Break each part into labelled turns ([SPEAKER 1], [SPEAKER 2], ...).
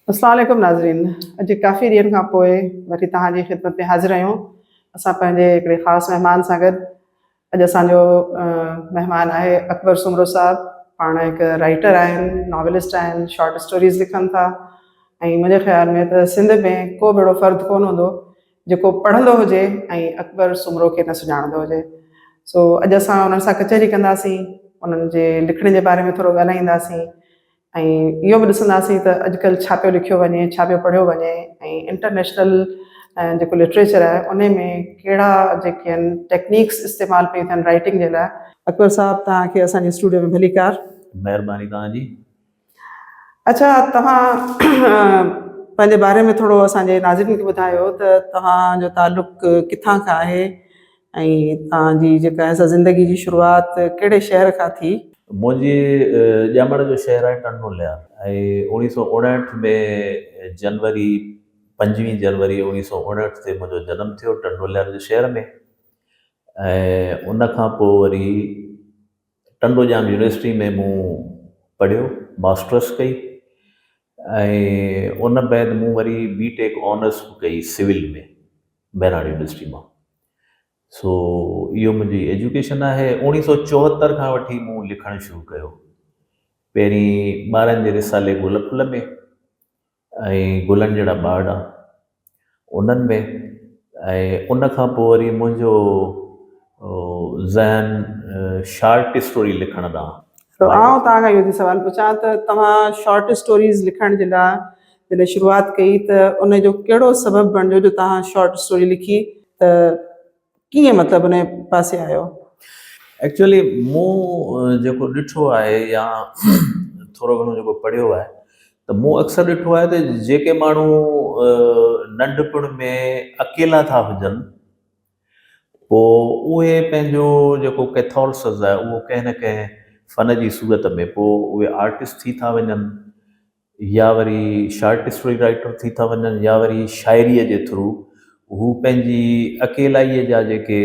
[SPEAKER 1] अस्सलाम वालेकुम नाज़रीन। अॼु काफ़ी ॾींहंनि खां पोइ वरी तव्हांजी ख़िदमत में हाज़िर आहियूं। असां पंहिंजे हिकिड़े ख़ासि महिमान सां गॾु। अॼु असांजो महिमान आहे अकबर सुमरो साहिबु। पाण हिकु राइटर आहिनि, नॉवलिस्ट आहिनि, शॉर्ट स्टोरीज़ लिखनि था। ऐं मुंहिंजे ख़्याल में त सिंध में को बि अहिड़ो फ़र्दु कोन हूंदो जेको पढ़ंदो हुजे ऐं अकबर सुमरो खे न सुञाणंदो हुजे। सो अॼु असां उन्हनि सां कचहरी कंदासीं, उन्हनि जे लिखण जे बारे में थोरो ॻाल्हाईंदासीं ऐं इहो बि ॾिसंदासीं त अॼुकल्ह छा पियो लिखियो वञे, छा पियो पढ़ियो वञे ऐं इंटरनेशनल जेको लिटरेचर आहे उन में कहिड़ा जेके आहिनि टेक्निक्स इस्तेमालु पई थियनि राइटिंग जे लाइ। अकबर साहिबु, तव्हांखे असांजे स्टूडियो में भली कार।
[SPEAKER 2] महिरबानी तव्हांजी।
[SPEAKER 1] अच्छा, तव्हां पंहिंजे बारे में थोरो असांजे नाज़रीन खे ॿुधायो त तव्हांजो तालुक़ु किथां खां आहे ऐं तव्हांजी जेका आहे ज़िंदगी जी शुरूआति कहिड़े शहर खां थी?
[SPEAKER 2] मुंहिंजी ॼमण जो शहर आहे टंडोलिया ऐं 1959 में जनवरी 5 जनवरी 1959 ते मुंहिंजो जनमु थियो टंडोलिया जे शहर में। ऐं उन खां पोइ वरी टंडोजाम यूनिवर्सिटी में मूं पढ़ियो, मास्टर्स कई ऐं उन बैदि मूं वरी बीटेक ऑनर्स कई सिविल में बहिराणे यूनिवर्सिटी मां। सो इहो मुंहिंजी एजुकेशन आहे। 1974 खां वठी मूं लिखणु शुरू कयो। पहिरीं ॿारनि जे रिसाले गुल फुल में ऐं गुलनि जहिड़ा ॿाड़ उन्हनि में, ऐं उन खां पोइ वरी मुंहिंजो ज़हन शॉर्ट स्टोरी लिखण ॾांहुं।
[SPEAKER 1] तो आउं तव्हांखां इहो थी सुवाल पुछां त तव्हां शॉर्ट स्टोरीज़ लिखण जे लाइ जॾहिं शुरूआति कई त उन जो कहिड़ो सबबु बणिजो जो तव्हां शॉर्ट स्टोरी लिखी, त कीअं मतिलबु उन पासे आयो?
[SPEAKER 2] एक्चुअली मूं जेको ॾिठो आहे या थोरो घणो जेको पढ़ियो आहे त मूं अक्सर ॾिठो आहे त जेके माण्हू नंढपण में अकेला था हुजनि पोइ उहे पंहिंजो जेको कैथोरसिस आहे उहो कंहिं न कंहिं फ़न जी सूरत में पोइ उहे आर्टिस्ट थी था वञनि या वरी शॉर्ट स्टोरी राइटर थी था वञनि या वरी शाइरीअ जे थ्रू हू पंहिंजी अकेलाईअ जा जेके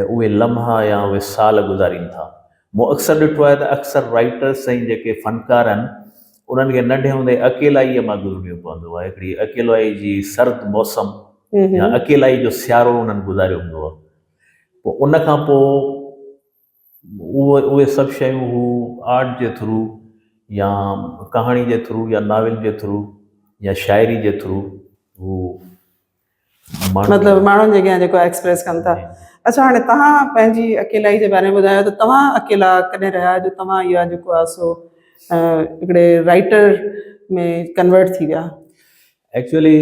[SPEAKER 2] उहे लम्हा या उहे साल गुज़ारीनि था। मूं अक्सर ॾिठो आहे त अक्सर राइटर्स ऐं जेके फ़नकार आहिनि उन्हनि खे नंढे हूंदे अकेलाईअ मां गुज़रियो पवंदो आहे। हिकिड़ी अकेलाई जी सर्द मौसम या अकेलाई जो सियारो उन्हनि गुज़ारियो हूंदो आहे। पोइ उन खां पोइ उहे सभु शयूं हू आर्ट जे थ्रू या कहाणी जे थ्रू या नाविल जे थ्रू या शाइरी जे थ्रू हू
[SPEAKER 1] मतिलबु माण्हुनि जे अॻियां जेको एक्सप्रेस कनि था। अच्छा, हाणे तव्हां पंहिंजी अकेलाई जे बारे में ॿुधायो त तव्हां अकेला कॾहिं रहिया जो तव्हां इहा जेको आहे सो हिकिड़े राइटर में कन्वर्ट थी विया?
[SPEAKER 2] एक्चुअली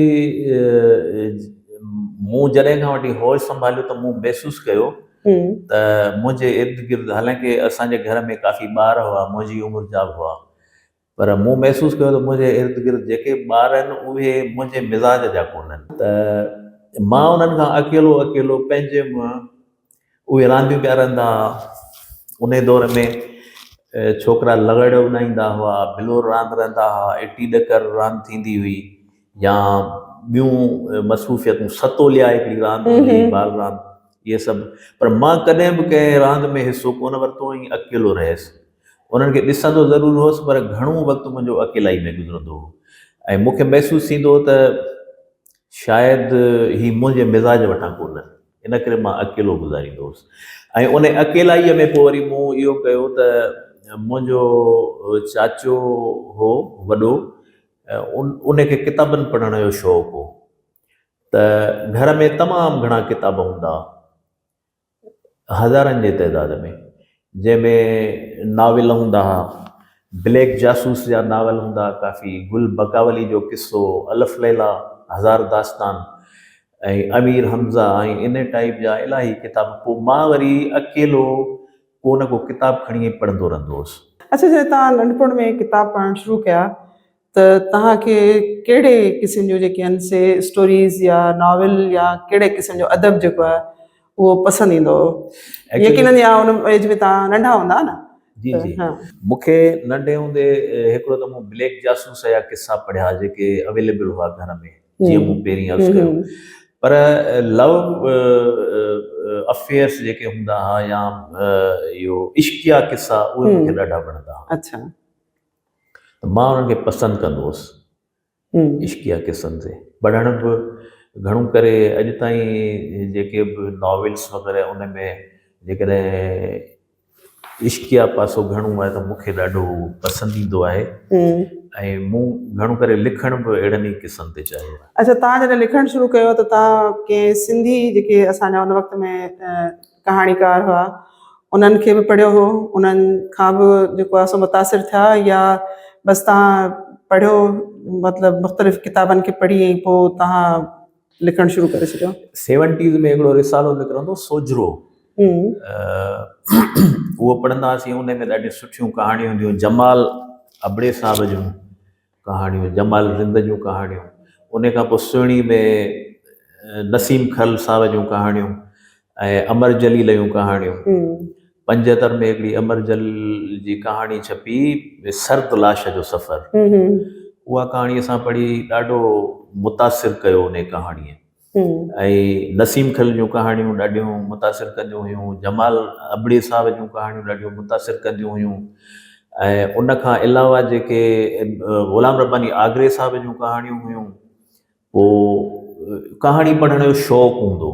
[SPEAKER 2] मूं जॾहिं खां वठी होश संभालियो त मूं महसूसु कयो त मुंहिंजे इर्द गिर्द, हालांकि असांजे घर में काफ़ी ॿार हुआ, मुंहिंजी उमिरि जा हुआ, पर मूं महसूसु कयो त मुंहिंजे इर्द गिर्द जेके ॿार आहिनि उहे मुंहिंजे मिज़ाज जा कोन्हनि। त मां उन्हनि खां अकेलो पंहिंजे उहे रांदियूं पिया रहंदा। उन दौर में छोकिरा लॻड़ उॾाईंदा हुआ, बिलोर रांदि रहंदा हुआ, इटी ॾकर रांदि थींदी हुई या ॿियूं मसरूफ़ियतूं, सतोलिया हिकिड़ी रांदि हूंदी, बाल रांदि, इहे सभु। पर मां कॾहिं बि कंहिं रांदि में हिसो कोन वरितो ऐं अकेलो रहियुसि। उन्हनि खे ॾिसंदो ज़रूरु हुउसि पर घणो वक़्तु मुंहिंजो अकेलाई में गुज़रंदो हो ऐं मूंखे महसूसु थींदो हो त शायदि ही मुंहिंजे मिज़ाज वटां कोन, इन करे मां अकेलो गुज़ारींदो हुउसि। ऐं उन अकेलाईअ में पोइ वरी मूं इहो कयो त मुंहिंजो चाचो हो वॾो, उनखे किताबनि पढ़ण जो शौक़ु हो त घर में तमामु घणा किताब हूंदा, हज़ारनि जे तइदाद में, जंहिंमें नाविल हूंदा हुआ, ब्लैक जासूस जा नावल हूंदा काफ़ी, गुल बकावली जो किस्सो, अलफ लैला, हज़ार दास्तान ऐं अमीर हमज़ा ऐं इन टाइप जा इलाही किताब। पोइ मां वरी अकेलो को न को किताब खणी पढ़ंदो रहंदो हुउसि।
[SPEAKER 1] अच्छा, जॾहिं तव्हां नंढपण में किताब पढ़णु शुरू कया त तव्हांखे कहिड़े क़िस्म जो जेके आहिनि से स्टोरीज़ या नॉवल या कहिड़े क़िस्म जो अदब जेको आहे उहो पसंदि ईंदो हो? यकीनन या उन एज में तव्हां नंढा हूंदा न?
[SPEAKER 2] जी जी, मूंखे नंढे हूंदे हिकिड़ो त मूं ब्लैक जासूस जा किस्सा पढ़िया जेके अवेलेबल हुआ घर में, जीअं मूं पहिरीं अर्ज़ु कयो। पर लव अफेयर्स जेके हूंदा हुआ या इहो इश्किया किस्सा उहे मूंखे ॾाढा वणंदा हुआ।
[SPEAKER 1] अच्छा,
[SPEAKER 2] त मां उन्हनि खे पसंदि कंदो हुउसि। इश्किया किस्सनि ते पढ़ण बि घणो करे अॼु ताईं जेके बि नॉवेल्स वग़ैरह उन में जेकॾहिं इश्किया पासो घणो आहे त मूंखे ॾाढो पसंदि ईंदो आहे ऐं मूं घणो करे लिखण बि अहिड़नि ई किस्सनि ते चाहियो आहे।
[SPEAKER 1] अच्छा, तव्हां जॾहिं लिखणु शुरू कयो त तव्हां कंहिं सिंधी जेके असांजा उन वक़्त में कहाणीकार हुआ उन्हनि खे बि पढ़ियो हो, उन्हनि खां बि जेको आहे सो मुतासिर थिया, या बसि तव्हां पढ़ियो मतिलबु मुख़्तलिफ़ किताबनि खे पढ़ी ऐं पोइ तव्हां लिखणु शुरू करे छॾियो?
[SPEAKER 2] 70s में हिकिड़ो रिसालो निकिरंदो सोजरो, उहो पढ़ंदा हुआसीं। उन में ॾाढियूं सुठियूं कहाणियूं हूंदियूं, जमाल अबड़े साहब जूं कहाणियूं, जमाल रिंद जूं कहाणियूं। उन खां पोइ सुहिणी में नसीम खल साहब जूं कहाणियूं ऐं अमर जलील जूं कहाणियूं। 75 में हिकिड़ी अमर जलील जी कहाणी छपी, सर्द लाश जो सफ़र। उहा कहाणी असां पढ़ी ॾाढो मुतासिर कयो उन कहाणीअ। ऐं नसीम खल जूं कहाणियूं ॾाढियूं मुतासिर कंदियूं हुयूं, जमाल अबड़े साहब जूं कहाणियूं ॾाढियूं मुतासिर कंदियूं हुयूं। ऐं उन खां अलावा जेके ग़ुलाम रब्बानी आगरे साहब जूं कहाणियूं हुयूं, पोइ कहाणी पढ़ण जो शौक़ु हूंदो,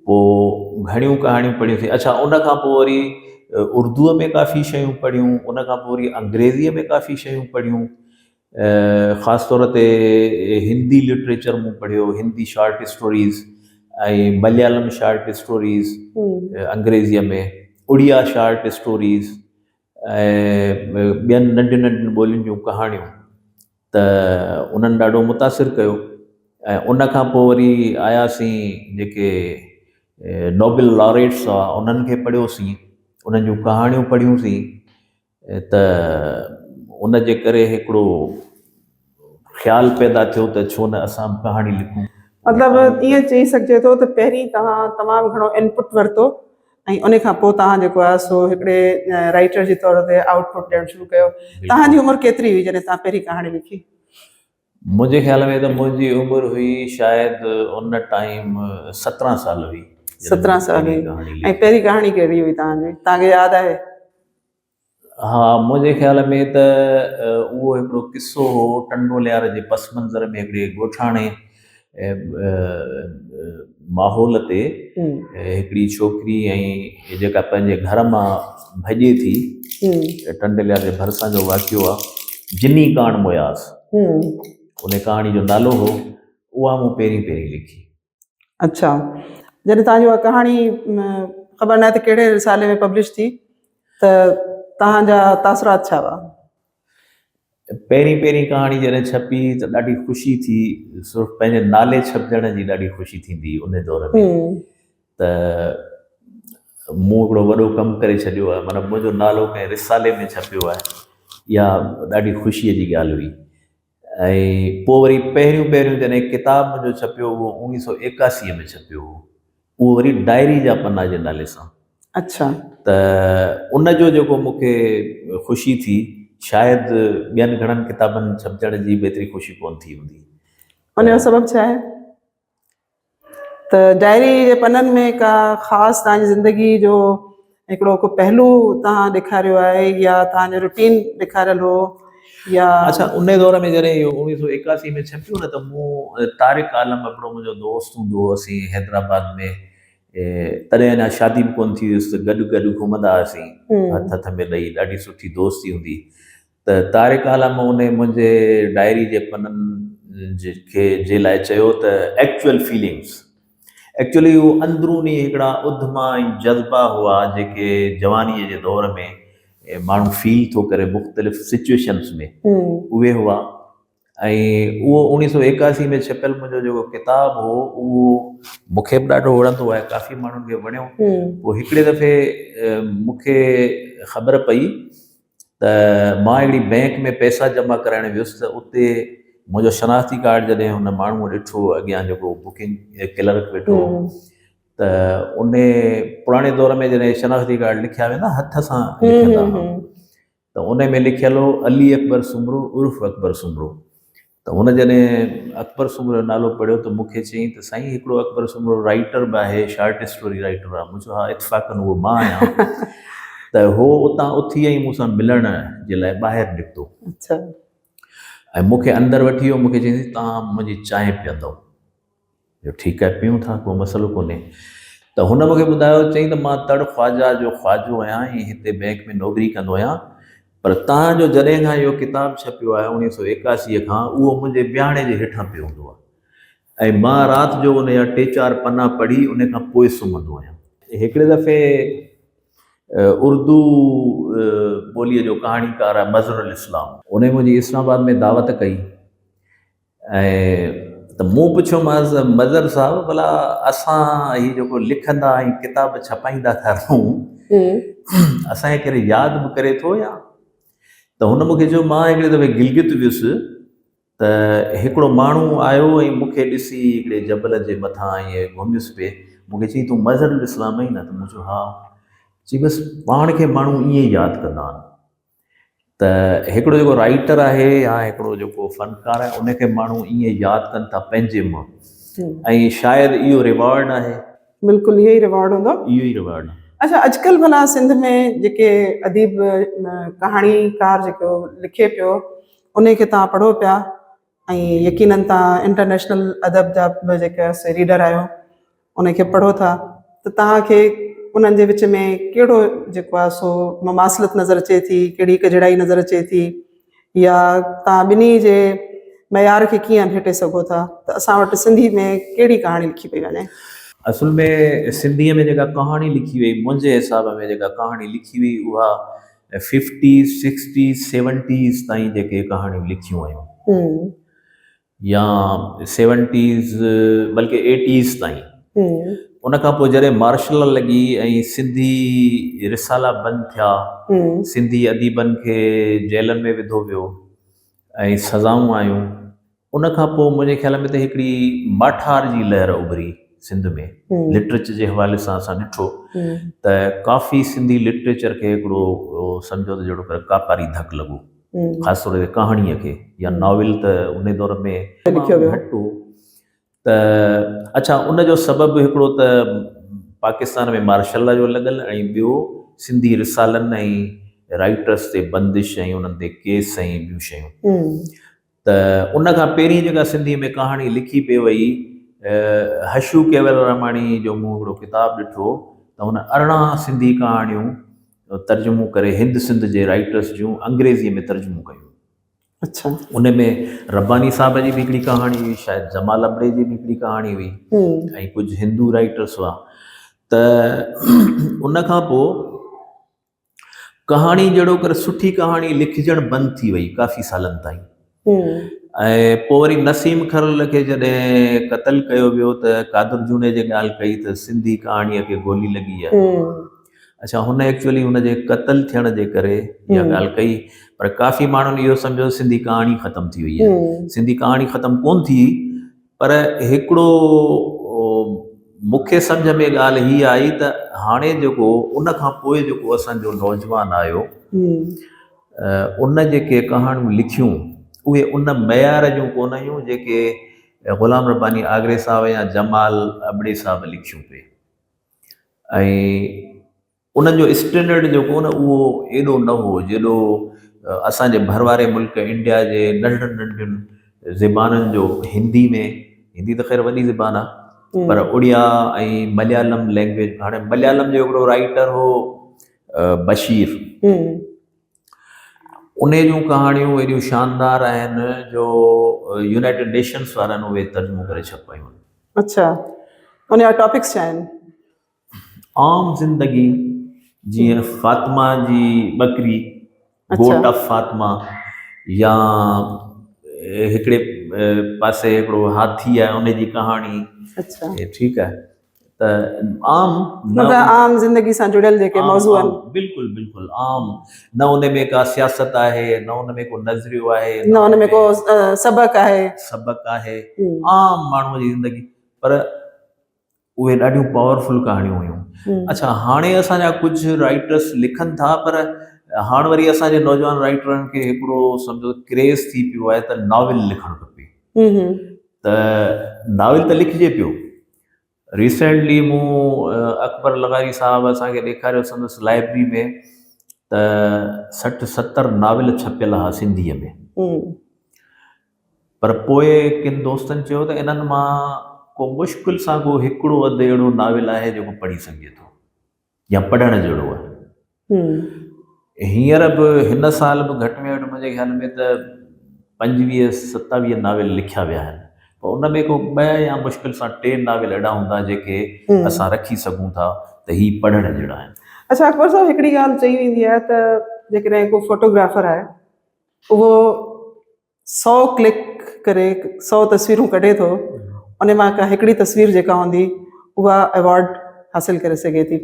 [SPEAKER 2] पोइ घणियूं कहाणियूं पढ़ियूंसीं। अच्छा, उन खां पोइ वरी उर्दूअ में काफ़ी शयूं पढ़ियूं, उन खां पोइ वरी अंग्रेज़ीअ में काफ़ी शयूं पढ़ियूं। ख़ासि तौर ते हिंदी लिटरेचर मूं पढ़ियो, हिंदी शॉर्ट स्टोरीज़ ऐं मलयालम शॉर्ट स्टोरीज़ अंग्रेज़ीअ में, उड़िया शॉर्ट स्टोरीज़ ऐं ॿियनि नंढियुनि नंढियुनि ॿोलियुनि जूं कहाणियूं, त उन्हनि ॾाढो मुतासिर कयो। ऐं उन खां पोइ वरी आयासीं जेके नोबेल लॉरेट्स हुआ, उन्हनि खे पढ़ियोसीं, उन्हनि जूं कहाणियूं पढ़ियूंसीं। त उन जे करे हिकिड़ो ख़्यालु पैदा थियो त छो न असां बि कहाणी लिखूं।
[SPEAKER 1] मतिलबु ईअं चई सघिजे थो त पहिरीं तव्हां तमामु घणो इनपुट वरितो ऐं उन खां पोइ तव्हां जेको आहे सो हिकिड़े राइटर जे तौर ते आउटपुट ॾियणु शुरू कयो। तव्हांजी उमिरि केतिरी हुई जॾहिं तव्हां पहिरीं कहाणी लिखी?
[SPEAKER 2] मुंहिंजे ख़्याल में त मुंहिंजी उमिरि हुई शायदि उन टाइम 17 साल हुई।
[SPEAKER 1] 17 साल हुई। ऐं पहिरीं कहाणी कहिड़ी हुई तव्हांजी, तव्हांखे यादि आहे?
[SPEAKER 2] हा, मुंहिंजे ख़्याल में त उहो हिकिड़ो किस्सो हो, टंडोलियार जे पस मंज़र में हिकिड़े ॻोठाणे माहौल ते हिकिड़ी छोकिरी ऐं जेका पंहिंजे घर मां भॼे थी, टंडोलियार जे भरिसां जो वाक़ियो आहे, जिनी कान मुयास, उन कहाणी जो नालो हो। उहा मूं पहिरीं लिखी।
[SPEAKER 1] अच्छा, जॾहिं तव्हांजी उहा कहाणी ख़बर न आहे त कहिड़े साल में पब्लिश थी, त तव्हांजा तासुरात छा हुआ?
[SPEAKER 2] पहिरीं कहाणी जॾहिं छपी त ॾाढी ख़ुशी थी, सिर्फ़ु पंहिंजे नाले छपजण जी ॾाढी ख़ुशी थींदी उन दौर में। त मूं हिकिड़ो वॾो कमु करे छॾियो आहे, माना मुंहिंजो नालो कंहिं रिसाले में छपियो आहे, इहा ॾाढी ख़ुशीअ जी ॻाल्हि हुई। ऐं पोइ वरी पहिरियों जॾहिं किताबु मुंहिंजो छपियो उहो 1981 में छपियो हो, उहो वरी डायरी जा पन्ना जे नाले सां। अच्छा, त उनजो जेको मूंखे ख़ुशी थी, शायदि ॿियनि घणनि किताबनि छपजण जी बि एतिरी ख़ुशी कोन थी हूंदी।
[SPEAKER 1] उनजो सबबु छा आहे? त डायरी जे पन्ननि में का ख़ासि तव्हांजी ज़िंदगी जो हिकिड़ो को पहलू तव्हां ॾेखारियो आहे, या तव्हांजो रूटीन ॾेखारियल हो, या? अच्छा,
[SPEAKER 2] उन दौर में जॾहिं इहो 1981 में छपियो न, त मूं तारिक आलम हिकिड़ो मुंहिंजो दोस्त हूंदो हो, असीं हैदराबाद में तॾहिं अञा शादी बि कोन थी हुयसि, त गॾु घुमंदा हुआसीं हथ में ॾेई, ॾाढी सुठी दोस्ती हूंदी। त तारिक आलम उन मुंहिंजे डायरी जे पन्ननि जे लाइ चयो त एक्चुअल फीलिंग्स, एक्चुअली उहो अंदरूनी हिकिड़ा उधमा ऐं जज़्बा हुआ जेके जवानीअ जे दौर में माण्हू फील थो करे मुख़्तलिफ़ सिचुएशन्स में, उहे हुआ। ऐं उहो 1981 में छपियल मुंहिंजो जेको किताबु हो, उहो मूंखे बि ॾाढो वणंदो आहे, काफ़ी माण्हुनि खे वणियो। पोइ हिकिड़े दफ़े मूंखे ख़बर पई त मां हिकिड़ी बैंक में पैसा जमा कराइण वियुसि, त उते मुंहिंजो शनाख़ती कार्ड जॾहिं हुन माण्हूअ ॾिठो, अॻियां जेको बुकिंग क्लर्क वेठो, त उन पुराणे दौर में जॾहिं शनाख़ती कार्ड लिखिया वेंदा हथ सां लिखंदा हुआ, त उन में लिखियल हो अली अकबर सुमरो उर्फ़ अकबर सुमरो। त हुन जॾहिं अकबर सुमरो जो नालो पढ़ियो त मूंखे चयईं त साईं हिकिड़ो अकबर सुमरो राइटर बि आहे, शॉर्ट स्टोरी राइटर आहे। मूं चयो हा, इत्फ़ाक़न उहो मां आहियां। त हो उतां उथी ऐं मूंसां मिलण जे लाइ ॿाहिरि निकितो। ऐं मूंखे अंदरि वठी वियो, मूंखे चई तव्हां मुंहिंजी चांहि पीअंदव। जो ठीकु आहे, पीऊं था, को मसइलो कोन्हे। त हुन मूंखे ॿुधायो, चई त मां तड़ ख्वाजा जो ख्वाजो आहियां ऐं हिते बैंक में नौकरी कंदो आहियां, पर तव्हांजो जॾहिं खां इहो किताबु छपियो आहे 1981 खां, उहो मुंहिंजे विहाणे जे हेठां पियो हूंदो आहे ऐं मां राति जो उन जा 3-4 पना पढ़ी उन खां पोइ सुम्हंदो आहियां। हिकिड़े दफ़े उर्दू ॿोलीअ जो कहाणीकार आहे मज़हरुल इस्लाम, उन मुंहिंजी इस्लामाबाद में दावत कई ऐं त मूं पुछियोमांसि, मज़हर साहिबु, भला असां हीउ जेको लिखंदा ऐं किताब छपाईंदा था रहूं, असांखे केरु यादि बि करे थो या? त हुन मूंखे चयो, मां हिकिड़े दफ़े गिलगित वियुसि त हिकिड़ो माण्हू आयो ऐं मूंखे ॾिसी हिकिड़े जबल जे मथां ईअं घुमियुसि पिए, मूंखे चई तूं मज़हरुल इस्लाम आहीं न? त मूं चयो हा। चई बसि पाण खे माण्हू ईअं ई यादि कंदा आहिनि। त हिकिड़ो जेको राइटर आहे या हिकिड़ो जेको फ़नकार आहे, उनखे माण्हू ईअं यादि कनि था पंहिंजे मां, ऐं शायदि इहो रिवॉर्ड आहे।
[SPEAKER 1] बिल्कुलु इहो ई रिवॉर्ड हूंदो,
[SPEAKER 2] इहो ई रिवॉर्ड।
[SPEAKER 1] अच्छा, अॼुकल्ह भला सिंध में जेके अदीब कहाणीकार जेको लिखे पियो उनखे तव्हां पढ़ो पिया ऐं यकीननि तव्हां इंटरनेशनल अदब जा बि जेके रीडर आहियो, उनखे पढ़ो था, त तव्हांखे उन्हनि जे विच में कहिड़ो जेको आहे सो मुमासिलत नज़र अचे थी, कहिड़ी कजड़ाई नज़र अचे थी, या तव्हां ॿिन्ही जे मयार खे कीअं भेटे सघो था? त असां वटि सिंधी में कहिड़ी कहाणी लिखी पई वञे?
[SPEAKER 2] असुल में सिंधीअ में जेका कहाणी लिखी वई, मुंहिंजे हिसाब में जेका कहाणी लिखी वई, उहा 50s 60s 70s ताईं जेके कहाणियूं लिखियूं आहियूं, या 70s बल्कि 80s ताईं। उन खां पोइ जॾहिं मार्शल लॉ लॻी ऐं सिंधी रिसाला बंदि थिया, सिंधी अदीबनि खे जेलनि में विधो वियो ऐं सज़ाऊं आयूं, उन खां पोइ मुंहिंजे ख़्याल में त हिकिड़ी माठार जी लहर उभरी सिंध में। लिटरेचर जे हवाले सां असां ॾिठो त काफ़ी सिंधी लिटरेचर खे हिकिड़ो सम्झो त जहिड़ो करे कापारी धकु लॻो, ख़ासि तौर ते कहाणीअ खे, या नॉविल त उन दौर में घटि हो। त अच्छा, उनजो सबबु हिकिड़ो त पाकिस्तान में मार्शल लॉ जो लॻल, ऐं ॿियो सिंधी रिसालनि ऐं राइटर्स ते बंदिश ऐं उन्हनि ते केस ऐं ॿियूं शयूं। त उन खां पहिरीं जेका सिंधीअ में कहाणी लिखी पई वई, हशू केवलरामाणी जो मूं हिकिड़ो किताबु ॾिठो, त हुन 18 सिंधी कहाणियूं तर्जुमो करे हिंद सिंध जे राइटर्स जूं अंग्रेज़ीअ में तर्जुमो कयूं। अच्छा, उन में रब्बानी साहब जी बि हिकिड़ी कहाणी हुई, शायदि जमाल अबड़े जी बि हिकिड़ी कहाणी हुई, ऐं कुझु हिंदू राइटर्स हुआ। त उन खां पोइ कहाणी जहिड़ो करे सुठी कहाणी लिखजणु बंदि थी वई काफ़ी सालनि ताईं। ऐं पोइ वरी नसीम खरल खे जॾहिं क़तल कयो वियो त कादर जूने जे ॻाल्हि कई त सिंधी कहाणीअ खे गोली लॻी आहे। अच्छा, हुन एक्चुअली हुनजे क़तल थियण जे करे इहा ॻाल्हि कई, पर काफ़ी माण्हुनि इहो सम्झो सिंधी कहाणी ख़तमु थी वई आहे। सिंधी कहाणी ख़तमु कोन थी, पर हिकिड़ो मूंखे सम्झ में ॻाल्हि हीअ आई त हाणे जेको उन खां पोइ जेको असांजो नौजवान आयो, उन जेके कहाणियूं लिखियूं उहे उन मयार जूं कोन हुयूं जेके ग़ुलाम रब्बानी आगरे साहब या जमाल अबड़े साहब लिखियूं पिए, ऐं उन्हनि जो स्टैंडर्ड जेको न उहो एॾो न हो जेॾो असांजे भरवारे मुल्क इंडिया जे नंढियुनि नंढियुनि ज़बाननि जो हिंदी में, हिंदी त ख़ैर वॾी ज़बान आहे, पर उड़िया ऐं मलयालम लैंग्वेज। हाणे मलयालम जो हिकिड़ो राइटर हो बशीर, उन जूं कहाणियूं एॾियूं शानदार आहिनि जो यूनाइटेड नेशंस वारनि उहे तर्जुमो करे छपायूं। अच्छा, उन जा टॉपिक्स छा आहिनि? आम ज़िंदगी, जीअं फातिमा जी ॿकरी, गोट ऑफ फातिमा, या हिकिड़े पासे हिकिड़ो हाथी आहे उन जी कहाणी। अच्छा, ठीकु आहे, त आम ज़िंदगी सां जुड़ियल जेके मौज़ू आहिनि, बिल्कुलु बिल्कुलु आम, न उन में का सियासत आहे, न उन में को नज़रियो आहे, न उन में को सबक़ आहे, आम माण्हूअ जी ज़िंदगी, पर उहे ॾाढियूं पावरफुल कहाणियूं हुयूं। अच्छा, हाणे असांजा कुझु राइटर्स लिखनि था, पर हाणे वरी असांजे नौजवान राइटरनि खे हिकिड़ो सम्झो क्रेज़ थी पियो आहे त नॉविल लिखणु खपे, त नॉविल त लिखिजे पियो। रिसेंटली मूं अकबर लगारी साहब असांखे ॾेखारियो संदसि लाइब्रेरी में, त 60-70 नॉविल छपियल हुआ सिंधीअ में, पर पोइ किन दोस्तनि चयो त इन्हनि मां को मुश्किल सां को हिकिड़ो अधु अहिड़ो नाविल आहे जेको पढ़ी सघे थो या पढ़ण जहिड़ो आहे। हींअर बि हिन साल बि घटि में घटि मुंहिंजे ख़्याल में त 25-27 नाविल लिखिया विया आहिनि, पर उन में को 2 या मुश्किल सां 3 नाविल अहिड़ा हूंदा जेके असां रखी सघूं था त ही पढ़ण जहिड़ा आहिनि।
[SPEAKER 1] अच्छा अकबर साहब, हिकिड़ी ॻाल्हि चई वेंदी आहे त जेकॾहिं को फोटोग्राफर आहे उहो 100 क्लिक करे 100 तस्वीरूं कढे थो, उन मां का हिकिड़ी तस्वीर जेका हूंदी उहा अवॉर्ड हासिल करे सघे थी।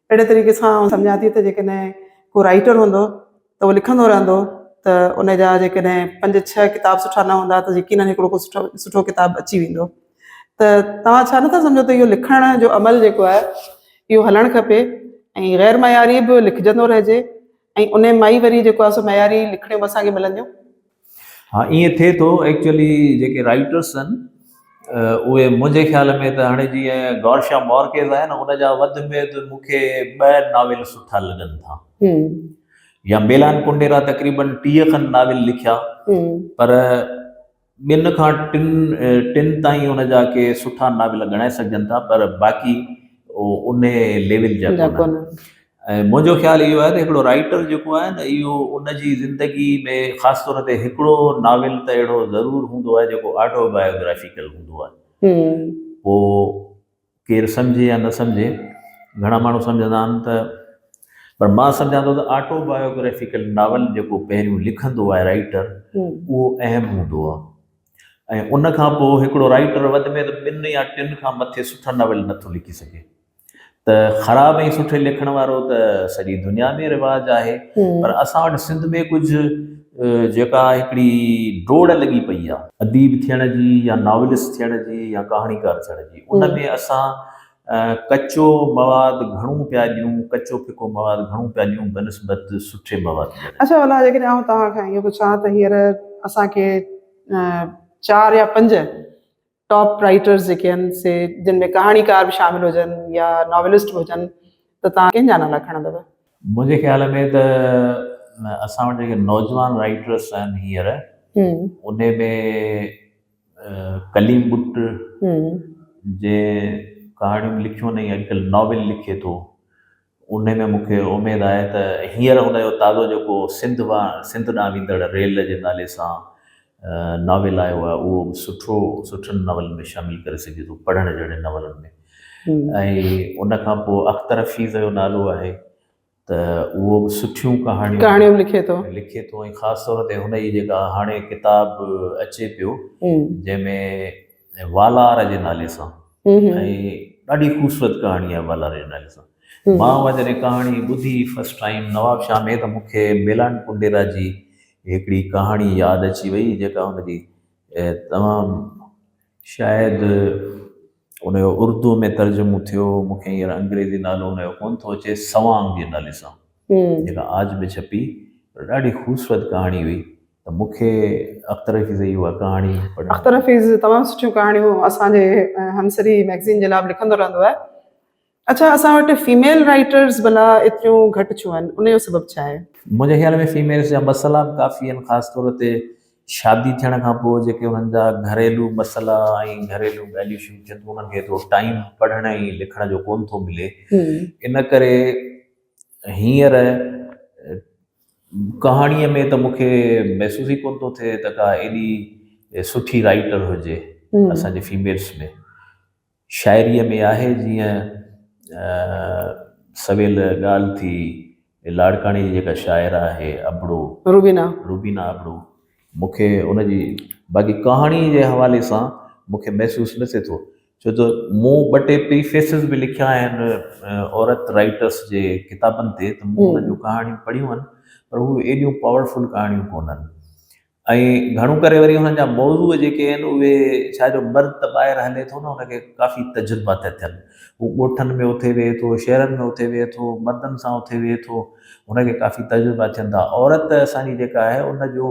[SPEAKER 1] अहिड़े तरीक़े सां सम्झां थी त जेकॾहिं को राइटर हूंदो त उहो लिखंदो रहंदो त उन जा जेकॾहिं 5-6 किताब सुठा न हूंदा त यकीनन हिकिड़ो को सुठो किताब अची वेंदो। त तव्हां छा नथा सम्झो त इहो लिखण जो अमल जेको आहे इहो हलणु खपे ऐं ग़ैर मयारी बि लिखजंदो रहिजे ऐं उन मां ई वरी जेको आहे सो मयारी लिखणियूं बि असांखे मिलंदियूं?
[SPEAKER 2] हाँ, ईअं थिए थो। एक्चुअली जेके राइटर्स आहिनि उहे मुंहिंजे ख़्याल में त हाणे जीअं गौरशा मॉर्केज़ आहे न, उनजा वधि में वधि मूंखे 2 नाविल सुठा लॻनि था, या मेलान कुंडेरा तक़रीबन 30 खनि नाविल लिखिया, पर 2 खां 3 ताईं उनजा के सुठा नाविल ॻणाए सघजनि था, पर बाक़ी उन लेवल जा कोन। ऐं मुंहिंजो ख़्यालु इहो आहे त हिकिड़ो राइटर जेको आहे न, इहो उनजी ज़िंदगी में ख़ासि तौर ते हिकिड़ो नाविल त अहिड़ो ज़रूरु हूंदो आहे जेको ऑटोबायोग्राफिकल हूंदो आहे। पोइ केरु सम्झे या न सम्झे, घणा माण्हू सम्झंदा आहिनि त, पर मां सम्झां थो त ऑटोबायोग्राफिकल नावल जेको पहिरियों लिखंदो आहे राइटर, उहो अहम हूंदो आहे। ऐं उन खां पोइ हिकिड़ो राइटर वधि में वधि 2 या 3 खां मथे सुठा नावल नथो लिखी सघे। त ख़राब ऐं सुठे लिखण वारो त सॼी दुनिया में रिवाज आहे, पर असां वटि सिंध में कुझु जेका हिकिड़ी डोड़ लॻी पई आहे अदीब थियण जी या नॉवलिस्ट थियण जी या कहाणीकार थियण जी, उन में असां कचो मवाद घणो पिया ॾियूं, कचो फिको मवाद घणो पिया ॾियूं बनिस्बत सुठे मवाद।
[SPEAKER 1] अच्छा भला जेकॾहिं आउं तव्हांखां इहो पुछां त हींअर असांखे 4 या 5 टॉप राइटर्स जेके आहिनि से जिन में कहाणीकार बि शामिल हुजनि या नॉवलिस्ट बि हुजनि त तव्हां कंहिंजा नाला खणंदव? मुंहिंजे
[SPEAKER 2] ख़्याल में त असां वटि जेके नौजवान राइटर्स आहिनि हींअर, उन में कलीम बुट जे कहाणियूं लिखियूं आहिनि, अॼुकल्ह नॉवल लिखे थो, उन में मूंखे उमेदु आहे त हींअर हुनजो ताज़ो जेको सिंध ॾांहुं वेंदड़ रेल जे नाले सां नॉवल आयो आहे, उहो सुठनि नॉवलनि में शामिलु करे सघे थो, पढ़ण जहिड़े नॉवलनि में। ऐं उन खां पोइ अख्तर हफ़ीज़ जो नालो आहे त उहो बि सुठियूं कहाणियूं लिखे थो, ऐं ख़ासि तौर ते हुन जी जेका हाणे किताब अचे पियो जंहिंमें वालार जे नाले सां, ऐं ॾाढी ख़ूबसूरत कहाणी आहे वालार जे नाले सां। मां उहा जॾहिं कहाणी ॿुधी फस्ट टाइम नवाब शाह में, त मूंखे मेलान कुंडेरा जी हिकिड़ी कहाणी यादि अची वई जेका हुनजी तमामु शायदि उनजो उर्दू में तर्जुमो थियो, मूंखे हींअर अंग्रेज़ी नालो हुनजो कोन थो अचे, सवांग जे नाले सां, जेका आज में छपी, ॾाढी ख़ूबसूरत कहाणी हुई। त मूंखे अख्तर हफ़ीज़ जी उहा कहाणी, अख्तर हफ़ीज़ तमामु सुठियूं कहाणियूं असांजे हमसरी मैगज़ीन जे लाइ बि लिखंदो रहंदो आहे। अच्छा, असां वटि फीमेल राइटर्स भला एतिरियूं घटि छो आहिनि, उनजो सबबु छा आहे? मुंहिंजे ख़्याल में फीमेल्स जा मसइला बि काफ़ी आहिनि, ख़ासि तौर ते शादी थियण खां पोइ जेके हुननि जा घरेलू मसइला ऐं घरेलू ॻाल्हियूं शुरू थियनि, उन्हनि खे एतिरो टाइम पढ़ण ऐं लिखण जो कोन थो मिले। इन करे हींअर कहाणीअ में त मूंखे महसूस ई कोन थो थिए त का एॾी सुठी राइटर हुजे असांजे फीमेल्स में। शाइरीअ में आहे जीअं सवेल ॻाल्हि थी लाड़काणी जी जेका शाइरा आहे अबड़ो, रूबीना अबड़ो, मूंखे उनजी बाक़ी कहाणी जे हवाले सां मूंखे महसूसु न थिए थो, छो त मूं 2 टे प्रीफेसिस बि लिखिया आहिनि औरत राइटर्स जे किताबनि ते, त मूं उन्हनि जूं कहाणियूं पढ़ियूं आहिनि, पर उहे एॾियूं पावरफुल कहाणियूं कोन्हनि। ऐं घणो करे वरी हुननि जा मौज़ू जेके आहिनि उहे छा जो मर्द त ॿाहिरि हले थो न, हुनखे काफ़ी तजुर्बा था थियनि, हू ॻोठनि में उथे वेहे थो, शहरनि में उथे वेहे थो, मर्दनि सां उथे वेहे थो, हुनखे काफ़ी तजुर्बा थियनि था। औरत असांजी जेका आहे उनजो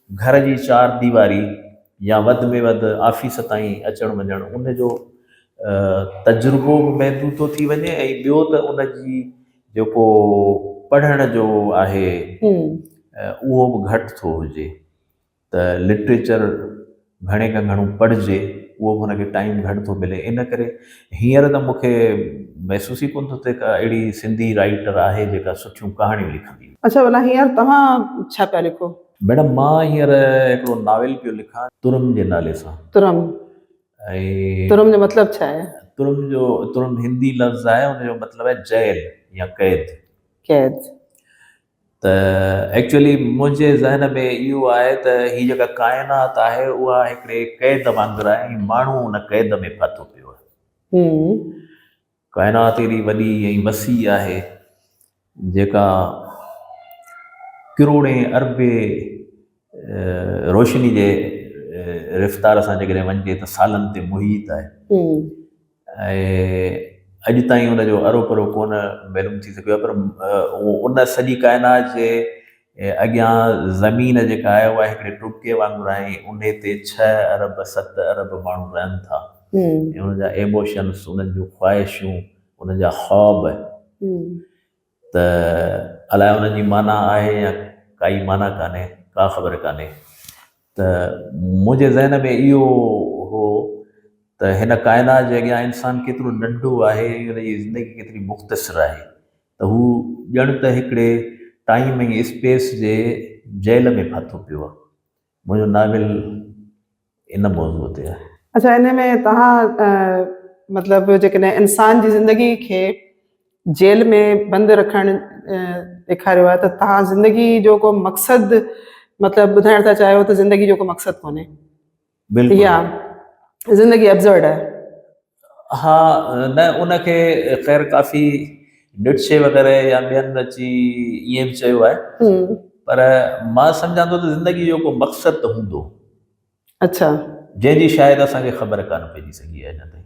[SPEAKER 2] घर जी 4 दीवारी या वधि में वधि ऑफिस ताईं अचणु वञणु, उनजो तजुर्बो बि महदूद थो थी वञे, ऐं ॿियो त उनजी जेको पढ़ण जो आहे उहो बि घटि थो हुजे। त लिटरेचर घणे खां घणो पढ़िजे उहो बि हुनखे टाइम घटि थो मिले। इन करे हींअर त मूंखे महसूस ई कोन थो थिए का अहिड़ी सिंधी राइटर आहे जेका सुठियूं कहाणियूं लिखंदी।
[SPEAKER 1] अच्छा, भला हींअर तव्हां छा पिया लिखो?
[SPEAKER 2] मैडम मां हींअर हिकिड़ो नावेल पियो लिखां तुरम जे नाले सां।
[SPEAKER 1] तुरम?
[SPEAKER 2] ऐं
[SPEAKER 1] तुरम जो मतिलबु छा आहे?
[SPEAKER 2] तुरम हिंदी लफ़्ज़ आहे, हुनजो मतिलबु आहे जेल या क़ैद।
[SPEAKER 1] क़ैद।
[SPEAKER 2] त एक्चुअली मुंहिंजे ज़हन में इहो आहे त हीअ जेका काइनात आहे उहा हिकिड़े क़ैद वांगुरु आहे ऐं माण्हू उन क़ैद में फाथो पियो आहे। काइनात एॾी वॾी ऐं वसी आहे जेका किरोड़े अरबे रोशनी जे रफ़्तार सां जेकॾहिं वञिजे त सालनि ते मुहित आहे। ऐं अॼु ताईं उनजो अरो परो कोन मालूम थी सघियो आहे, पर उन सॼी काइनात जे अॻियां ज़मीन जेका आहे उहा हिकिड़े टुके वांगुरु आहे ऐं उन ते 6 अरब 7 अरब माण्हू रहनि था ऐं उनजा इमोशन्स, उन्हनि जूं ख़्वाहिशूं, उन्हनि जा ख़्वाब, त अलाए उन्हनि जी माना आहे या काई माना कान्हे, का ख़बर कान्हे। त मुंहिंजे ज़हन में इहो हो त हिन काइनात जे अॻियां इंसानु केतिरो नंढो आहे, हुनजी ज़िंदगी केतिरी मुख़्तसिर आहे, त हू ॼण त हिकिड़े टाइम ऐं स्पेस जे जेल में फाथो पियो आहे। मुंहिंजो नावेल इन मौज़ूअ ते आहे।
[SPEAKER 1] अच्छा, इन में तव्हां मतिलबु जेकॾहिं इंसान जी ज़िंदगी खे जेल में बंदि रखणु ॾेखारियो आहे, त तव्हां ज़िंदगी जो को मक़सदु मतिलबु ॿुधाइण था चाहियो त ज़िंदगी जो को मक़सदु कोन्हे?
[SPEAKER 2] बिल्कुलु।
[SPEAKER 1] या ज़िंदगी एब्सर्ड आहे?
[SPEAKER 2] हा, न उनखे ख़ैर काफ़ी निट्शे वग़ैरह या ॿियनि अची ईअं बि चयो आहे, पर मां सम्झां थो त ज़िंदगी जो को मक़सदु त हूंदो।
[SPEAKER 1] अच्छा।
[SPEAKER 2] जंहिंजी शायदि असांखे ख़बर कान पइजी सघी आहे अञा ताईं।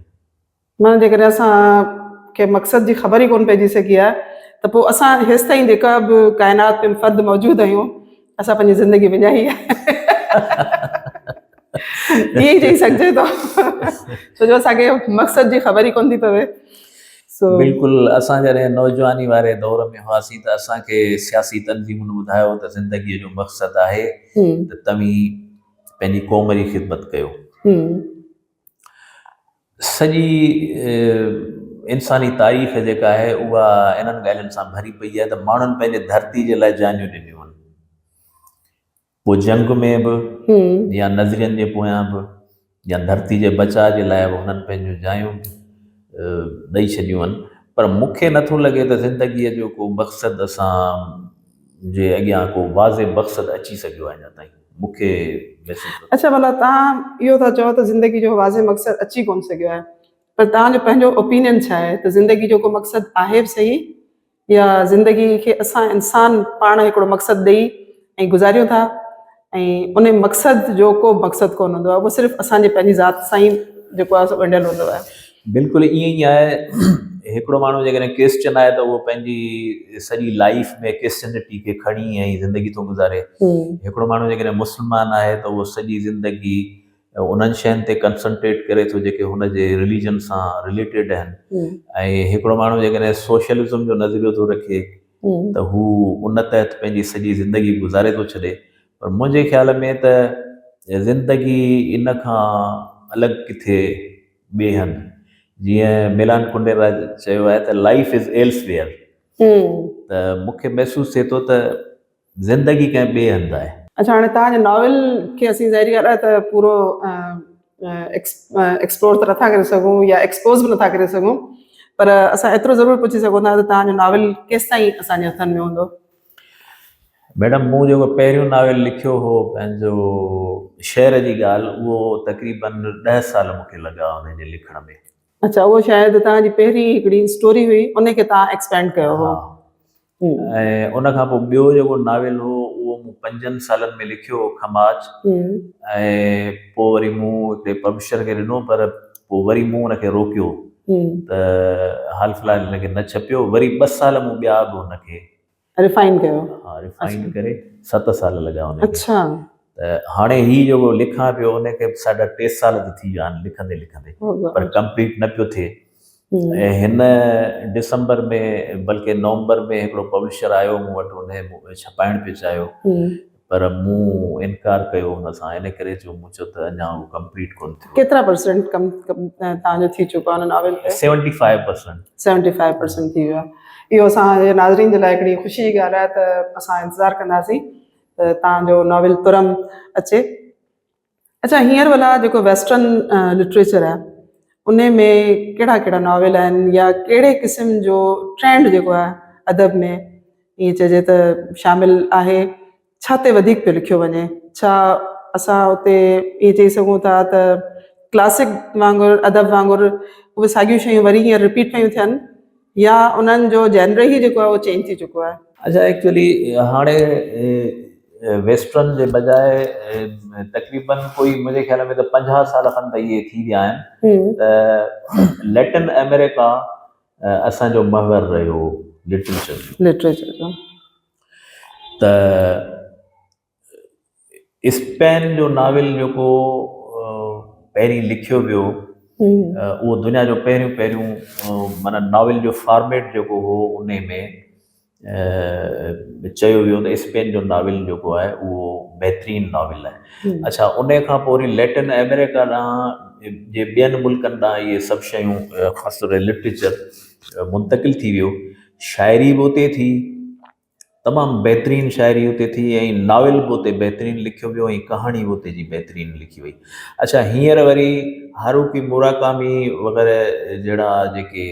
[SPEAKER 1] माना जेकॾहिं असांखे मक़सद जी ख़बर ई कोन पइजी सघी आहे त पोइ असां हेसि ताईं जेका बि काइनात में फ़र्द मौजूदु आहियूं असां पंहिंजी ज़िंदगी विञाई आहे। ईअं ई चई सघिजे थो, छो जो असांखे मक़सद जी ख़बर ई कोन थी पवे।
[SPEAKER 2] बिल्कुलु। असां जॾहिं नौजवानी वारे दौर में हुआसीं त असांखे सियासी तंज़ीमुनि ॿुधायो त ज़िंदगीअ जो मक़सदु आहे त तव्हीं पंहिंजी क़ौम जी ख़िदमत कयो। सॼी इंसानी तारीख़ जेका आहे उहा इन्हनि ॻाल्हियुनि सां भरी पई आहे त माण्हुनि पंहिंजे धरती जे लाइ जानियूं ॾिनियूं आहिनि, पोइ जंग में बि या नज़रियनि जे पोयां बि या धरती जे बचाव जे लाइ बि हुननि पंहिंजूं जायूं ॾेई छॾियूं आहिनि। पर मूंखे नथो लॻे त ज़िंदगीअ जो को मक़सदु असां जे अॻियां को वाज़े मक़सदु अची सघियो आहे अञा ताईं, मूंखे महसूसु।
[SPEAKER 1] अच्छा, भला तव्हां इहो था चओ त ज़िंदगी जो वाज़े मक़सदु अची कोन सघियो आहे, पर तव्हांजो पंहिंजो ओपिनियन छा आहे त ज़िंदगी जो को मक़सदु आहे बि सही, या ज़िंदगी खे असां इंसान पाण हिकिड़ो मक़सदु ॾेई ऐं गुज़ारियूं था ऐं उन मक़सद जो को मक़सदु कोन हूंदो आहे, उहो सिर्फ़ु असांजे पंहिंजी ज़ात सां ई जेको आहे सो ॻंढियल हूंदो आहे?
[SPEAKER 2] बिल्कुलु ईअं ई आहे। हिकिड़ो माण्हू जेकॾहिं क्रिश्चन आहे त उहो पंहिंजी सॼी लाइफ में क्रिश्चनिटी खे खणी ऐं ज़िंदगी थो गुज़ारे। हिकिड़ो माण्हू जेकॾहिं मुस्लमान आहे त उहो सॼी ज़िंदगी उन्हनि शयुनि ते कंसंट्रेट करे थो जेके हुनजे रिलीजन सां रिलेटेड आहिनि। ऐं हिकिड़ो माण्हू जेकॾहिं सोशलिज़म जो नज़रियो थो रखे त हू उन तहत पंहिंजी सॼी ज़िंदगी गुज़ारे थो छॾे। पर मुंहिंजे ख़्याल में त ज़िंदगी इन खां अलॻि किथे ॿिए हंधि, जीअं मिलान कुंडेरा चयो आहे त लाइफ इज़ एल्सवेयर, त मूंखे महसूसु थिए थो त ज़िंदगी कंहिं ॿिए हंधि आहे। अच्छा,
[SPEAKER 1] हाणे तव्हांजे नॉवेल खे असीं ज़ाहिरी ॻाल्हि आहे त पूरो एक्सप्लोर त नथा करे सघूं या एक्सपोज़ बि नथा करे सघूं, पर असां एतिरो ज़रूरु पुछी सघूं था त तव्हांजो नॉवेल केसि ताईं असांजे हथनि में हूंदो?
[SPEAKER 2] मैडम, मूं जेको पहिरियों नॉवेल लिखियो हो पंहिंजो शहर जी ॻाल्हि, उहो तक़रीबन 10 साल मूंखे लॻा हुनजे लिखण में।
[SPEAKER 1] अच्छा, उहो शायदि तव्हांजी पहिरीं हिकिड़ी स्टोरी हुई, उनखे तव्हां एक्सपेंड कयो हो।
[SPEAKER 2] ऐं उन खां पोइ ॿियो जेको नॉवेल हो उहो मूं 5 सालनि में लिखियो हो, खमाज। ऐं पोइ वरी मूं हिकिड़े पब्लिशर खे ॾिनो, पर पोइ वरी मूं हुनखे रोकियो त हाल फ़िलहाल हिनखे न छपियो। वरी 2 साल मूं ॿिया बि हुनखे रिफाइन कयो। हा, रिफाइन करे 7 साल लॻा हुनखे। अच्छा। त हाणे हीउ जेको लिखां पियो उनखे 3.5 साल त थी विया आहिनि लिखंदे लिखंदे, पर कंप्लीट न पियो थिए। ऐं हिन दिसंबर में बल्कि नवंबर में हिकिड़ो पब्लिशर आयो मूं वटि, उन छपाइण पियो चाहियो, पर मूं इनकार कयो हुन सां, इन करे जो मूं चयो त अञा उहो कंप्लीट कोन थियो।
[SPEAKER 1] केतिरा परसेंट कम तव्हांजो थी चुको आहे हुन नॉवेल ते?
[SPEAKER 2] 75%।
[SPEAKER 1] 75% थी वियो आहे। इहो असांजे नाज़रीन जे लाइ हिकिड़ी ख़ुशी जी ॻाल्हि आहे त असां इंतज़ारु कंदासीं त तव्हांजो नॉवेल तुरंत अचे। अच्छा, हींअर वाला जेको वेस्टर्न लिटरेचर आहे उन में कहिड़ा कहिड़ा नॉवेल आहिनि या कहिड़े क़िस्म जो ट्रेंड जेको आहे अदब में ईअं चइजे त शामिलु आहे, छा ते वधीक पियो लिखियो वञे? छा असां उते ईअं चई सघूं था त क्लासिक वांगुरु अदब वांगुरु उहे साॻियूं शयूं वरी हींअर रिपीट पियूं थियनि या उन्हनि जो जेनर ई जेको आहे उहो चेंज थी चुको आहे?
[SPEAKER 2] अच्छा, एक्चुअली हाणे वेस्टर्न जे बजाए तक़रीबन कोई मुंहिंजे ख़्याल में त 50 साल खनि त इहे थी विया आहिनि त लैटिन अमेरिका असांजो महवर रहियो लिटरेचर जो। त स्पेन जो नॉवेल जेको पहिरीं लिखियो वियो उहो दुनिया जो पहिरियों माना नॉवेल जो फॉर्मेट जेको हो उन में चयो वियो त स्पेन जो नॉवेल जेको आहे उहो बहितरीनु नॉवेल आहे। अच्छा, उन खां पोइ वरी लैटिन अमेरिका ॾांहुं जे ॿियनि मुल्कनि ॾांहुं इहे सभु शयूं ख़ासि तौर लिटरेचर मुंतक़िल थी वियो। शाइरी बि उते थी, तमामु बहितरीनु शाइरी उते थी, ऐं नॉवेल बि उते बहितरीनु लिखियो वियो, ऐं कहाणी बि उते जी बहितरीनु लिखी वई। अच्छा, हींअर वरी हारुकी मुराकामी वग़ैरह जहिड़ा जेके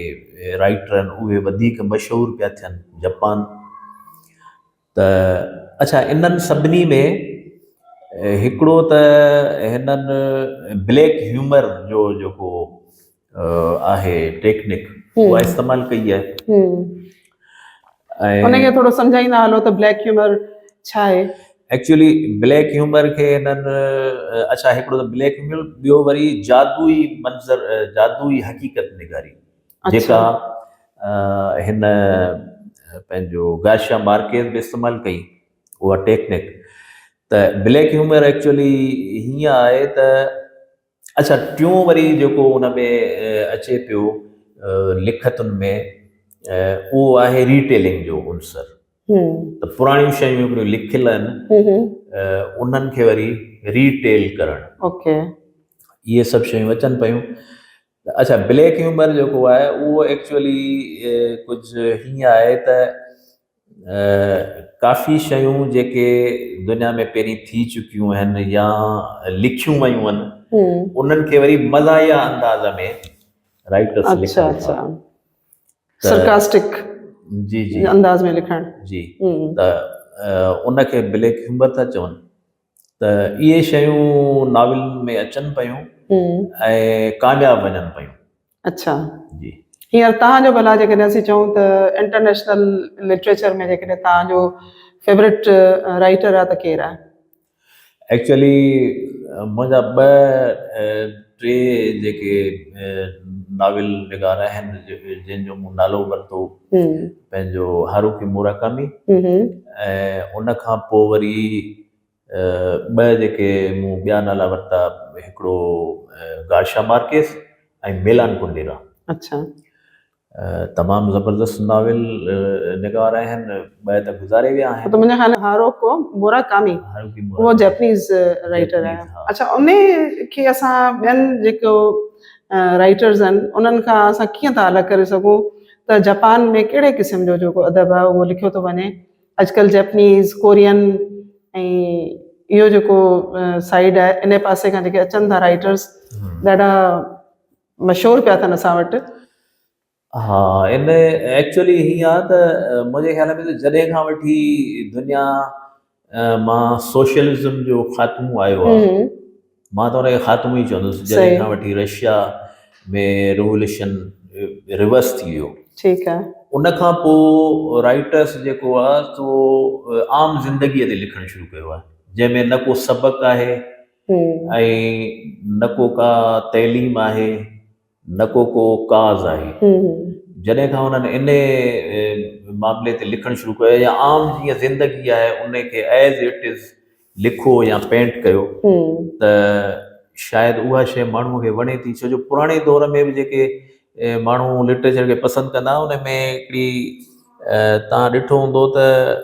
[SPEAKER 2] राइटर आहिनि उहे वधीक मशहूरु पिया थियनि जापान। त अच्छा, इन्हनि सभिनी में हिकिड़ो त हिननि ब्लैक ह्यूमर जो जेको आहे टेक्निक उहा इस्तेमालु कई आहे।
[SPEAKER 1] उनखे थोरो सम्झाईंदा हलो त ब्लैक ह्यूमर छा आहे?
[SPEAKER 2] एक्चुअली ब्लैक ह्यूमर खे हिननि अच्छा, हिकिड़ो त ब्लैक ह्यूमर, ॿियो वरी जादुई मंज़र, जादुई हक़ीक़त निगारी जेका हिन पंहिंजो गार्शिया मार्केज़ बि इस्तेमालु कई उहा टेक्निक। त ब्लैक ह्यूमर एक्चुअली हीअं आहे त अच्छा, टियों वरी जेको उन में अचे पियो लिखतुनि में उहो आहे रीटेलिंग जो उनसर। त पुराणियूं शयूं हिकिड़ियूं लिखियल आहिनि उन्हनि खे वरी रीटेल करणु, इहे सभु शयूं अचनि पियूं। अच्छा, ब्लैक ह्यूमर जेको आहे उहो एक्चुअली कुझु हीअं आहे त काफ़ी शयूं जेके दुनिया में पहिरीं थी चुकियूं आहिनि या लिखियूं वयूं आहिनि उन्हनि खे वरी मज़ाहिया अंदाज़ में राइटर्स लिखनि,
[SPEAKER 1] सरकास्टिक
[SPEAKER 2] जी जी
[SPEAKER 1] अंदाज़ में लिखणु जी,
[SPEAKER 2] त उनखे ब्लैक ह्यूमर था चवनि। त इहे शयूं नॉवेल में अचनि पियूं ऐं कामयाबु वञनि पियूं।
[SPEAKER 1] अच्छा
[SPEAKER 2] जी,
[SPEAKER 1] हींअर तव्हांजो भला जेकॾहिं असीं चऊं त इंटरनेशनल लिटरेचर में जेकॾहिं तव्हांजो फेवरेट राइटर आहे त केरु आहे?
[SPEAKER 2] एक्चुअली मुंहिंजा ॿ टे जेके नॉवेल निगार आहिनि जंहिंजो मूं नालो वरितो पंहिंजो हारुकी मुराकामी, ऐं उन खां पोइ वरी ॿ जेके मूं ॿिया नाला वरिता, हिकिड़ो गार्शिया मार्केज़ ऐं मिलान कुंडेरा।
[SPEAKER 1] अच्छा,
[SPEAKER 2] तमामु ज़बरदस्त नॉवेल निगार आहिनि, ॿ त गुज़ारे विया आहिनि।
[SPEAKER 1] त मुंहिंजे ख़्याल में हारुकी मुराकामी उहो जैपनीज़ राइटर आहे। अच्छा, उन खे असां ॿियनि जेको राइटर्स आहिनि उन्हनि खां असां कीअं था अलॻि करे सघूं त जापान में कहिड़े क़िस्म जो जेको अदब आहे उहो लिखियो थो वञे? अॼुकल्ह जैपनीज़, कोरियन ऐं इहो जेको साइड आहे इन पासे खां जेके अचनि था राइटर्स ॾाढा मशहूरु पिया थियनि असां वटि।
[SPEAKER 2] हा, इन एक्चुअली हीअं आहे त मुंहिंजे ख़्याल में त जॾहिं खां वठी दुनिया मां सोशलिज़म जो ख़ात्मो आयो आहे, मां त हुनखे ख़ात्मो ई चवंदुसि। जॾहिं खां वठी रशिया में रिवोल्यूशन रिवर्स थी वियो,
[SPEAKER 1] ठीकु आहे, उन
[SPEAKER 2] खां पोइ राइटर्स जेको आहे सो आम ज़िंदगीअ ते लिखणु शुरू कयो आहे, जंहिंमें न को सबक़ु आहे ऐं न को का तइलीम आहे, न को काज़ आहे। जॾहिं खां हुननि इन मामले ते लिखणु शुरू कयो या आम जीअं ज़िंदगी आहे उनखे एज़ इट इज़ लिखो या पेंट कयो त शायदि उहा शइ माण्हूअ खे वणे थी। छो जो पुराणे दौर में बि जेके माण्हू लिटरेचर खे पसंदि कंदा उन में हिकिड़ी तव्हां ॾिठो हूंदो त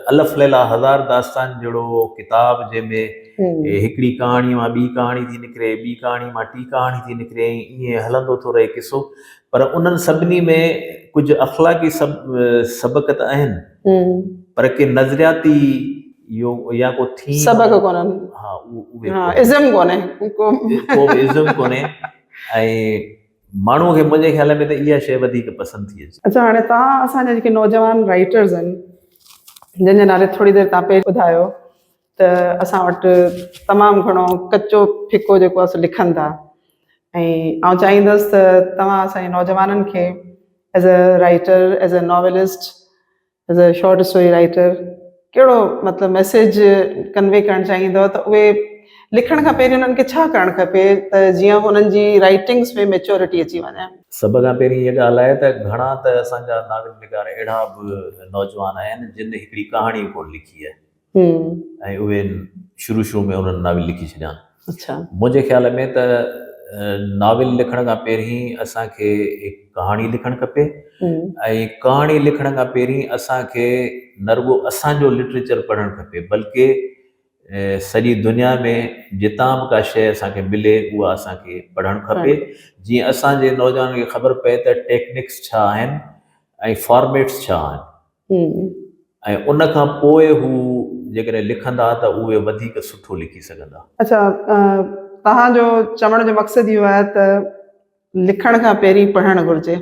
[SPEAKER 2] अलफ़ लैला हज़ार दास्तान जहिड़ो किताब जंहिंमें हिकिड़ी कहाणी मां ॿी कहाणी थी निकिरे, ॿी कहाणी मां टी कहाणी थी निकिरे, ईअं हलंदो थो रहे किसो, पर उन्हनि सभिनी में कुझु अख़लाक़ी सबक़ त आहिनि, पर के नज़रियाती या को थी
[SPEAKER 1] सबक़ कोन्हनि,
[SPEAKER 2] हा
[SPEAKER 1] हाँ इज़म कोन्हे,
[SPEAKER 2] को बि इज़म कोन्हे। ऐं माण्हूअ खे मुंहिंजे ख़्याल में त इहा शइ वधीक पसंदि थी अचे।
[SPEAKER 1] अच्छा, हाणे तव्हां असांजा जेके नौजवान राइटर्स आहिनि जंहिंजे नाले थोरी देरि तव्हां पहिरीं ॿुधायो त असां वटि तमामु घणो कचो फिको जेको आहे सो लिखनि था, ऐं आउं चाहींदसि त तव्हां असांजे नौजवाननि खे as a writer, as a novelist, as a short story writer कहिड़ो मतिलबु मैसेज कन्वे करणु चाहींदव त उहे लिखण खां पहिरीं उन्हनि खे छा करणु खपे त जीअं हुननि जी राइटिंग्स में मैच्योरिटी अची वञे?
[SPEAKER 2] सभ खां पहिरीं इहा ॻाल्हि आहे त घणा त असांजा नाविल निगार अहिड़ा बि नौजवान आहिनि जिन हिकिड़ी कहाणी कोन लिखी आहे ऐं उहे शुरू में उन्हनि नाविल लिखी छॾिया।
[SPEAKER 1] अच्छा,
[SPEAKER 2] मुंहिंजे ख़्याल में त नाविल लिखण खां पहिरीं असांखे हिकु कहाणी लिखणु खपे, ऐं कहाणी लिखण खां पहिरीं असांखे न रुॻो असांजो लिटरेचर पढ़णु खपे, बल्कि सॼी दुनिया में जितां बि का शइ असांखे मिले उहा असांखे पढ़णु खपे, जीअं असांजे नौजवाननि खे ख़बर पए त टेक्निक्स छा आहिनि ऐं फॉर्मेट्स छा आहिनि, ऐं उन खां पोइ हू जेकॾहिं लिखंदा त उहे वधीक सुठो लिखी सघंदा।
[SPEAKER 1] अच्छा, तव्हांजो चवण जो मक़सदु इहो आहे त लिखण खां पहिरीं पढ़णु घुरिजे।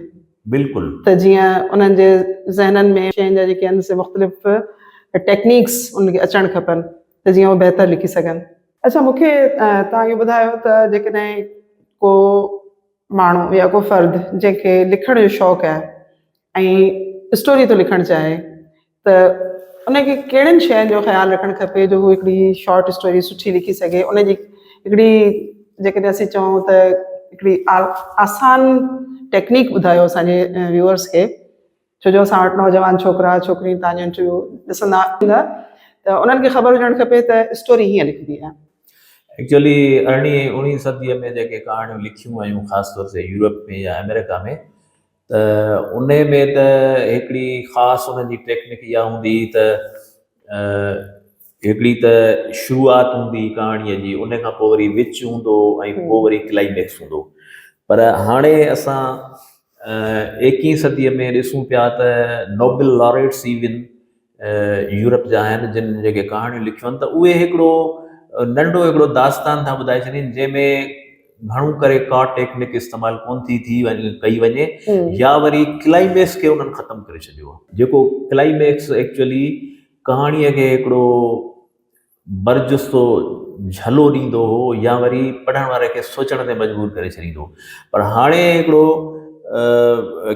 [SPEAKER 1] बिल्कुलु, त जीअं उन्हनि जे ज़हननि में शयुनि जा जेके आहिनि से मुख़्तलिफ़ टेक्निक्स उनखे अचणु खपनि त जीअं उहे बहितर लिखी सघनि। अच्छा, मूंखे तव्हां इहो ॿुधायो त जेकॾहिं को माण्हू या को फ़र्द जंहिंखे लिखण जो शौक़ु आहे ऐं स्टोरी थो लिखणु चाहे त उनखे कहिड़ियुनि शयुनि जो ख़्यालु रखणु खपे जो हू हिकिड़ी शॉर्ट स्टोरी सुठी लिखी सघे? उनजी हिकिड़ी जेकॾहिं असीं चऊं त हिकिड़ी आसान टेक्निक ॿुधायो असांजे व्यूअर्स खे, छो जो असां वटि नौजवान छोकिरा छोकिरियूं तव्हांजो इंटरव्यू ॾिसंदा त उन्हनि खे ख़बर हुजणु खपे त स्टोरी हीअं लिखबी आहे।
[SPEAKER 2] एक्चुअली 19वीं सदीअ में जेके कहाणियूं लिखियूं आहियूं ख़ासि तौर ते यूरोप में या अमेरिका में, त उन में त हिकिड़ी ख़ासि उन्हनि जी टेक्निक इहा हूंदी त हिकिड़ी त शुरूआति हूंदी कहाणीअ जी, उन खां पोइ वरी विच हूंदो ऐं पोइ वरी क्लाइमेक्स हूंदो। पर हाणे असां 21वीं सदीअ में ॾिसूं पिया त नोबेल लॉरेट्स इवन यूरोप जा आहिनि जिन जेके कहाणियूं लिखियूं आहिनि, त उहे हिकिड़ो नंढो हिकिड़ो दास्तान था ॿुधाए छॾीनि जंहिंमें घणो करे का टेक्निक इस्तेमालु कोन थी कई वञे, या वरी क्लाइमेक्स खे उन्हनि ख़तमु करे छॾियो आहे, जेको क्लाइमेक्स एक्चुअली कहाणीअ खे हिकिड़ो बरजुस्तो झलो ॾींदो हो या वरी पढ़ण वारे खे सोचण ते मजबूर करे छॾींदो। पर हाणे हिकिड़ो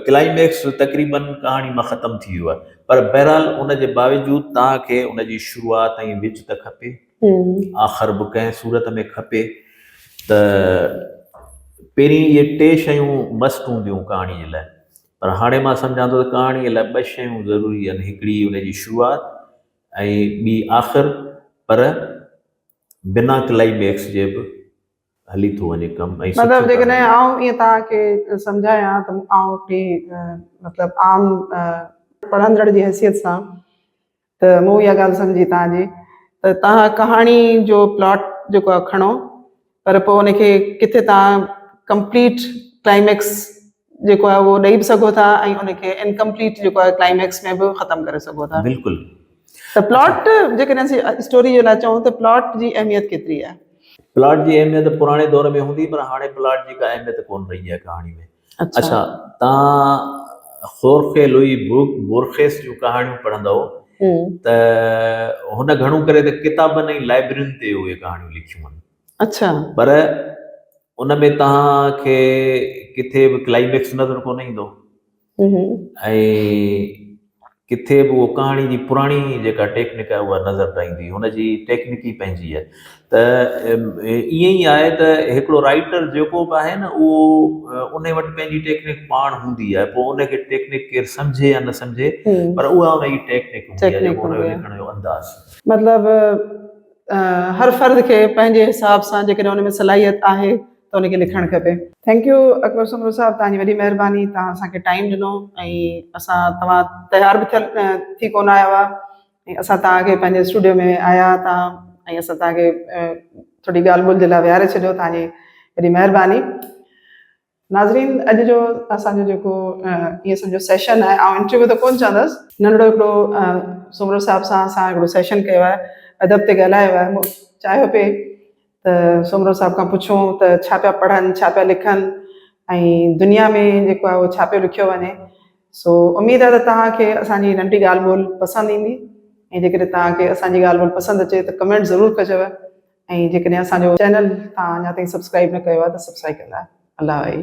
[SPEAKER 2] क्लाइमेक्स तक़रीबन कहाणी मां ख़तमु थी वियो आहे, पर बहरहाल उन जे बावजूदि तव्हांखे उनजी शुरूआति ऐं विच त खपे, आख़िर बि कंहिं सूरत में खपे। त पहिरीं इहे 3 शयूं मस्त हूंदियूं कहाणी जे लाइ, पर हाणे मां सम्झां थो त कहाणीअ लाइ 2 शयूं ज़रूरी आहिनि, हिकिड़ी उनजी शुरूआति ऐं ॿी आख़िर, पर बिना क्लाइमेक्स जे बि हली थो वञे कमु। ऐं
[SPEAKER 1] मतिलबु जेकॾहिं आउं ईअं तव्हांखे सम्झायां त आउं हिकिड़ी मतिलबु आम पढ़ंदड़ जी हैसियत सां त मूं इहा ॻाल्हि सम्झी तव्हांजी त तव्हां कहाणी जो प्लॉट जेको आहे खणो, पर पोइ उनखे किथे तव्हां कंप्लीट क्लाइमेक्स जेको आहे उहो ॾेई बि सघो था ऐं उनखे इनकम्प्लीट जेको आहे क्लाइमेक्स में बि ख़तमु करे सघो था।
[SPEAKER 2] बिल्कुलु।
[SPEAKER 1] त प्लॉट जेकॾहिं असीं स्टोरी जे लाइ चऊं त प्लॉट जी अहमियत केतिरी आहे?
[SPEAKER 2] प्लॉट जी अहमियत पुराणे दौर में हूंदी, पर हाणे प्लॉट जी का अहमियत कोन रही आहे कहाणी में। अच्छा, तव्हां खोर्खे लुई बोर्खेस जूं कहाणियूं पढ़ंदव त हुन घणो करे त किताबनि ऐं लाइब्रेरियुनि ते उहे कहाणियूं लिखियूं आहिनि। अच्छा, पर उन में तव्हांखे किथे बि क्लाइमेक्स नज़र कोन ईंदो, ऐं किथे बि उहो कहाणी जी पुराणी जेका टेक्निक आहे उहा नज़र न ईंदी, हुनजी टेक्निक ई पंहिंजी आहे। त ईअं ई आहे त हिकिड़ो राइटर जेको बि आहे न उहो उन वटि पंहिंजी टेक्निक पाण हूंदी आहे, पोइ उनखे टेक्निक केरु सम्झे या न सम्झे, पर उहा उनजी टेक्निक हूंदी आहे, जेको उनजो लिखण जो अंदाज़। मतिलबु
[SPEAKER 1] हर फ़र्द खे पंहिंजे हिसाब सां जेकॾहिं उन में सलाहियत आहे त उनखे लिखणु खपे। थैंक यू अकबर सुमरो साहब, तव्हांजी वॾी महिरबानी, तव्हां असांखे टाइम ॾिनो ऐं तव्हां तयार बि थियल थी कोन आया हुआ ऐं असां तव्हांखे पंहिंजे स्टूडियो में आया तव्हां ऐं असां तव्हांखे थोरी ॻाल्हि ॿोल जे लाइ विहारे छॾियो, तव्हांजी वॾी महिरबानी। नाज़रीन, अॼु जो असांजो जेको इहो सम्झो सेशन आहे, ऐं इंटरव्यू त कोन चवंदसि, नंढिड़ो हिकिड़ो सुमरो साहिब सां असां हिकिड़ो सेशन कयो आहे, अदब ते ॻाल्हायो आहे। मूं चाहियो पिए त सुमरो साहिब खां पुछूं त छा पिया पढ़नि, छा पिया लिखनि ऐं दुनिया में जेको आहे उहो छा पियो लिखियो वञे। सो उमेदु आहे त तव्हांखे असांजी नंढी ॻाल्हि ॿोल पसंदि ईंदी ऐं जेकॾहिं तव्हांखे असांजी ॻाल्हि ॿोल पसंदि अचे त कमेंट ज़रूरु कजो ऐं जेकॾहिं असांजो चैनल तव्हां अञा ताईं सब्सक्राइब न कयो आहे त सब्सक्राइब कंदा। अलाह भाई।